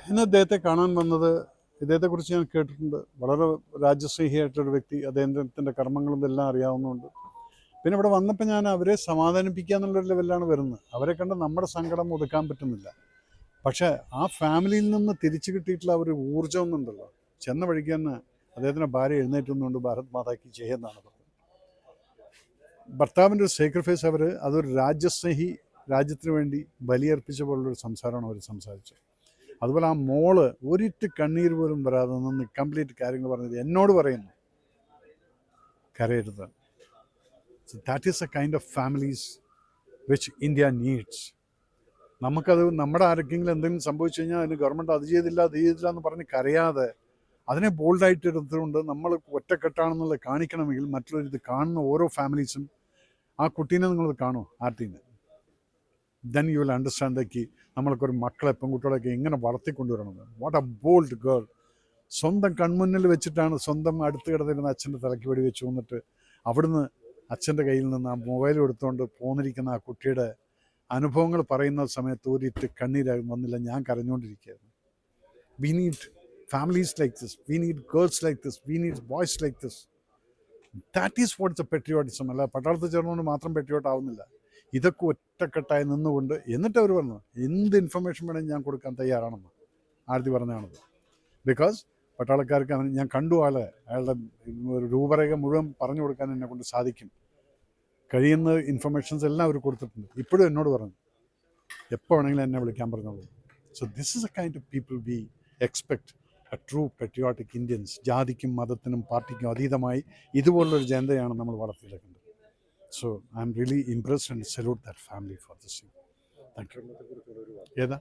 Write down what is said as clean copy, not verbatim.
ഇന്ന് അദ്ദേഹത്തെ കാണാൻ വന്നത്, ഇദ്ദേഹത്തെക്കുറിച്ച് ഞാൻ കേട്ടിട്ടുണ്ട്. വളരെ രാജ്യസ്നേഹിയായിട്ടൊരു വ്യക്തി, അദ്ദേഹത്തിൻ്റെ കർമ്മങ്ങളും ഇതെല്ലാം അറിയാവുന്നതുകൊണ്ട്. പിന്നെ ഇവിടെ വന്നപ്പോൾ ഞാൻ അവരെ സമാധാനിപ്പിക്കുക എന്നുള്ളൊരു ലെവലിലാണ് വരുന്നത്. അവരെ കണ്ട് നമ്മുടെ സങ്കടം ഒതുക്കാൻ പറ്റുന്നില്ല. പക്ഷേ ആ ഫാമിലിയിൽ നിന്ന് തിരിച്ചു കിട്ടിയിട്ടുള്ള ഒരു ഊർജ്ജം ഒന്നുണ്ടല്ലോ, ചെന്ന വഴിക്ക് തന്നെ അദ്ദേഹത്തിൻ്റെ ഭാര്യ എഴുന്നേറ്റുന്നുണ്ട് ഭാരത് മാതാക്ക് ചെയ്യുന്നതാണ് പറഞ്ഞത്. ഭർത്താവിൻ്റെ ഒരു സാക്രിഫൈസ്, അതൊരു രാജ്യസ്നേഹി, രാജ്യത്തിന് വേണ്ടി ബലിയർപ്പിച്ച പോലുള്ളൊരു സംസാരമാണ് അവർ സംസാരിച്ചത്. അതുപോലെ ആ മോള് ഒരിറ്റ് കണ്ണീർ പോലും വരാതെ നിന്ന് കംപ്ലീറ്റ് കാര്യങ്ങൾ പറഞ്ഞത് എന്നോട് പറയുന്നു, കരയരുത്. So that is a kind of families which India needs. നമുക്കത് നമ്മുടെ ആർക്കെങ്കിലും എന്തെങ്കിലും സംഭവിച്ചു കഴിഞ്ഞാൽ അതിന് ഗവൺമെൻറ് അത് ചെയ്തില്ല എന്ന് പറഞ്ഞ് കരയാതെ അതിനെ ബോൾഡായിട്ട് എടുത്തുകൊണ്ട് നമ്മൾ ഒറ്റക്കെട്ടാണെന്നുള്ളത് കാണിക്കണമെങ്കിൽ മറ്റുള്ളവർ ഇത് കാണുന്ന ഓരോ ഫാമിലീസും ആ കുട്ടീനെ നിങ്ങളത് കാണുമോ ആർട്ടീനെ, then you will understand the നമ്മളൊക്കെ ഒരു മക്കളെ പെൺകുട്ടികളൊക്കെ എങ്ങനെ വളർത്തിക്കൊണ്ടുവരണം. What a bold girl. സ്വന്തം കൺമുന്നിൽ വെച്ചിട്ടാണ് സ്വന്തം അടുത്ത് കിടന്നിരുന്ന അച്ഛൻ്റെ തലയ്ക്ക് വെടി വെച്ച് വന്നിട്ട് അവിടുന്ന് അച്ഛൻ്റെ കയ്യിൽ നിന്ന് ആ മൊബൈൽ എടുത്തുകൊണ്ട് പോന്നിരിക്കുന്ന ആ കുട്ടിയുടെ അനുഭവങ്ങൾ പറയുന്ന സമയത്ത് ഒരിറ്റ് കണ്ണീരായി വന്നില്ല, ഞാൻ കരഞ്ഞുകൊണ്ടിരിക്കുകയായിരുന്നു. We need families like this, we need girls like this, we need boys like this. That is what the patriotism. അല്ല പട്ടാളത്തിൽ ചേർന്നുകൊണ്ട് മാത്രം പെട്രിയോട്ട് ആവുന്നില്ല. ഇതൊക്കെ ഒറ്റക്കെട്ടായി നിന്നുകൊണ്ട് എന്നിട്ട് അവർ പറഞ്ഞു എന്ത് ഇൻഫർമേഷൻ വേണമെങ്കിൽ ഞാൻ കൊടുക്കാൻ തയ്യാറാണെന്ന് ആരതി പറഞ്ഞാണത്. ബിക്കോസ് പട്ടാളക്കാർക്ക് ഞാൻ കണ്ടു അയാളുടെ രൂപരേഖ മുഴുവൻ പറഞ്ഞു കൊടുക്കാൻ എന്നെ കൊണ്ട് സാധിക്കും, കഴിയുന്ന ഇൻഫർമേഷൻസ് എല്ലാം അവർ കൊടുത്തിട്ടുണ്ട്. ഇപ്പോഴും എന്നോട് പറഞ്ഞു എപ്പോൾ വേണമെങ്കിലും എന്നെ വിളിക്കാൻ പറഞ്ഞോളൂ. So this is a kind of people we expect, a true patriotic Indians. ജാതിക്കും മതത്തിനും പാർട്ടിക്കും അതീതമായി ഇതുപോലുള്ളൊരു ജനതയാണ് നമ്മൾ വളർത്തിയെടുക്കേണ്ടത്. So I'm really impressed and salute that family for this thing. Thank you.